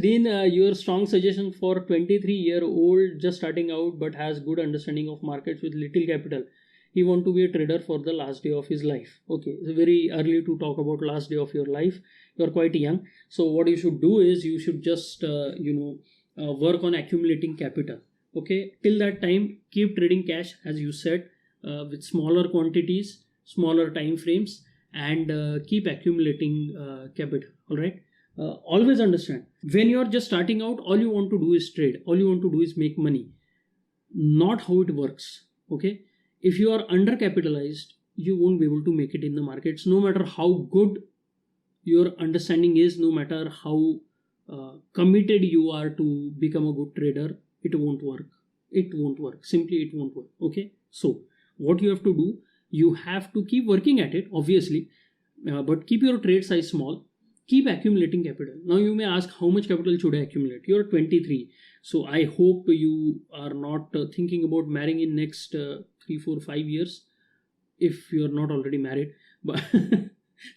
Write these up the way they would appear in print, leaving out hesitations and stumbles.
Then your strong suggestion for 23-year-old just starting out but has good understanding of markets with little capital. He want to be a trader for the last day of his life. Okay, it's very early to talk about last day of your life. You are quite young. So what you should do is you should just work on accumulating capital. Okay, till that time keep trading cash as you said, with smaller quantities, smaller time frames, and keep accumulating capital. All right. Always understand, when you're just starting out, all you want to do is trade, all you want to do is make money, not how it works. Okay, if you are undercapitalized, you won't be able to make it in the markets, no matter how good your understanding is, no matter how committed you are to become a good trader. It won't work. It won't work, simply it won't work. Okay, so what you have to do, you have to keep working at it, obviously, but keep your trade size small, keep accumulating capital. Now you may ask, how much capital should I accumulate? You're 23, so I hope you are not thinking about marrying in next 3 4 5 years, if you're not already married. But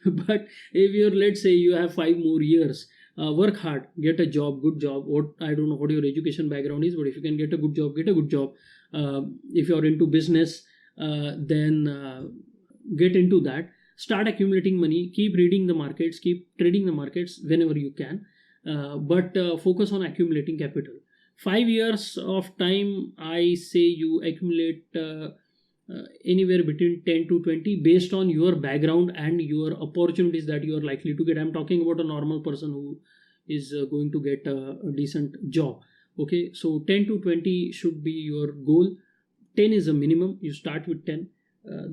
but if you're, let's say you have 5 more years, work hard, get a job, good job. What, I don't know what your education background is, but if you can get a good job, get a good job. If you're into business, then get into that. Start accumulating money, keep reading the markets, keep trading the markets whenever you can, but focus on accumulating capital. 5 years of time, I say you accumulate anywhere between 10 to 20 based on your background and your opportunities that you are likely to get. I'm talking about a normal person who is going to get a decent job. Okay, so 10 to 20 should be your goal. 10 is a minimum. You start with 10.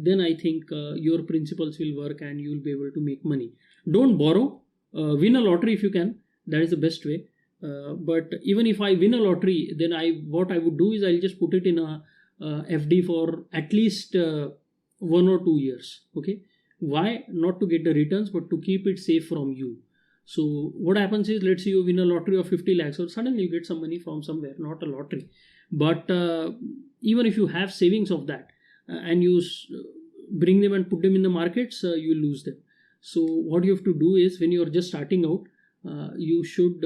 Then I think your principles will work and you will be able to make money. Don't borrow. Win a lottery if you can. That is the best way. But even if I win a lottery, then what I would do is I'll just put it in a FD for at least 1 or 2 years. Okay, why? Not to get the returns, but to keep it safe from you. So what happens is, let's say you win a lottery of 50 lakhs, or suddenly you get some money from somewhere, not a lottery, but even if you have savings of that, and you bring them and put them in the markets, you will lose them. So what you have to do is, when you are just starting out, you should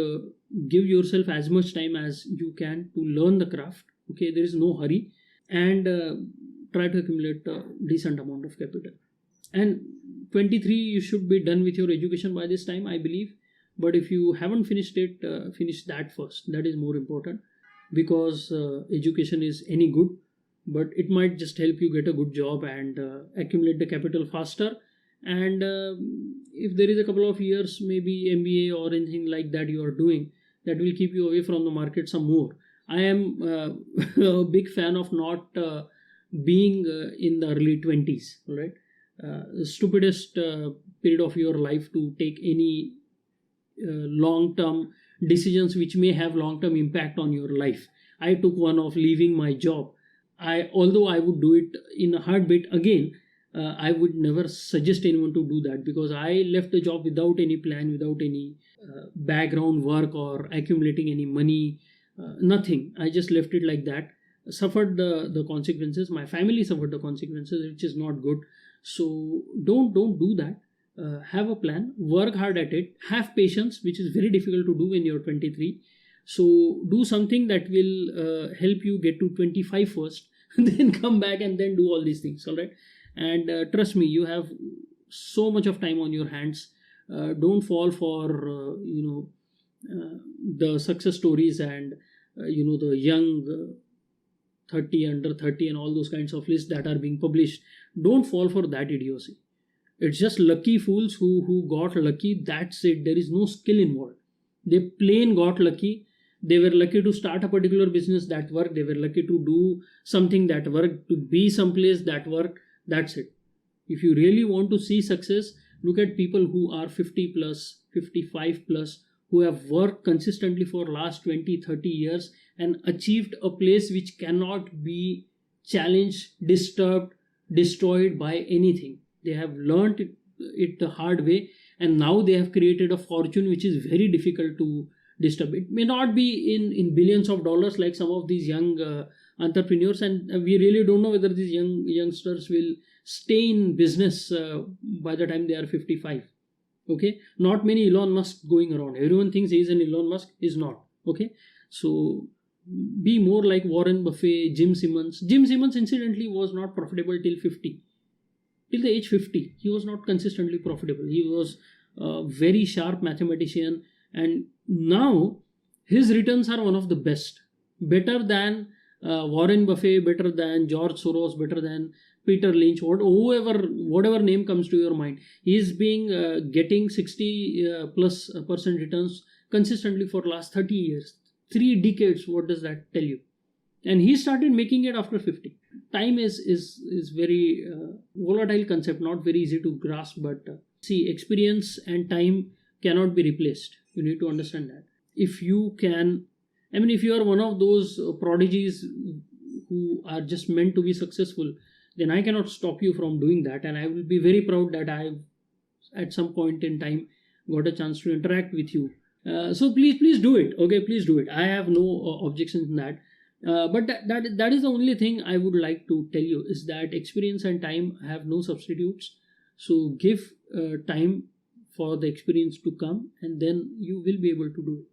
give yourself as much time as you can to learn the craft. Okay, there is no hurry, and try to accumulate a decent amount of capital. And 23, you should be done with your education by this time, I believe. But if you haven't finished it, finish that first. That is more important, because education is any good, but it might just help you get a good job and accumulate the capital faster. And if there is a couple of years, maybe MBA or anything like that you are doing, that will keep you away from the market some more. I am a big fan of not being in the early 20s, right? The stupidest period of your life to take any long-term decisions which may have long-term impact on your life. I took one of leaving my job. Although I would do it in a heartbeat again, I would never suggest anyone to do that, because I left the job without any plan, without any background work or accumulating any money, nothing. I just left it like that. Suffered the consequences. My family suffered the consequences, which is not good. So don't do that. Have a plan, work hard at it, have patience, which is very difficult to do when you're 23. So do something that will help you get to 25 first, then come back and then do all these things. All right. And trust me, you have so much of time on your hands. Don't fall for the success stories and the young 30, under 30 and all those kinds of lists that are being published. Don't fall for that idiocy. It's just lucky fools who got lucky. That's it. There is no skill involved. They plain got lucky. They were lucky to start a particular business that worked. They were lucky to do something that worked, to be someplace that worked. That's it. If you really want to see success, look at people who are 50 plus, 55 plus, who have worked consistently for last 20, 30 years and achieved a place which cannot be challenged, disturbed, destroyed by anything. They have learned it the hard way, and now they have created a fortune which is very difficult to disturb. It may not be in billions of dollars like some of these young entrepreneurs, and we really don't know whether these youngsters will stay in business by the time they are 55. Okay, not many Elon Musk going around. Everyone thinks he is an Elon Musk, is not. Okay, so be more like Warren Buffett, Jim Simmons. Jim Simmons, incidentally, was not profitable till 50. Till the age 50, he was not consistently profitable. He was a very sharp mathematician, and now his returns are one of the best, better than Warren Buffett, better than George Soros, better than Peter Lynch, whatever name comes to your mind. He is being getting 60 plus percent returns consistently for last 30 years, 3 decades. What does that tell you? And he started making it after 50. Time is very volatile concept, not very easy to grasp, but see, experience and time cannot be replaced. You need to understand that. If you can, I mean, if you are one of those prodigies who are just meant to be successful, then I cannot stop you from doing that, and I will be very proud that I have at some point in time got a chance to interact with you. So please do it. Okay, please do it. I have no objections in that. But that is the only thing I would like to tell you, is that experience and time have no substitutes. So give time for the experience to come, and then you will be able to do it.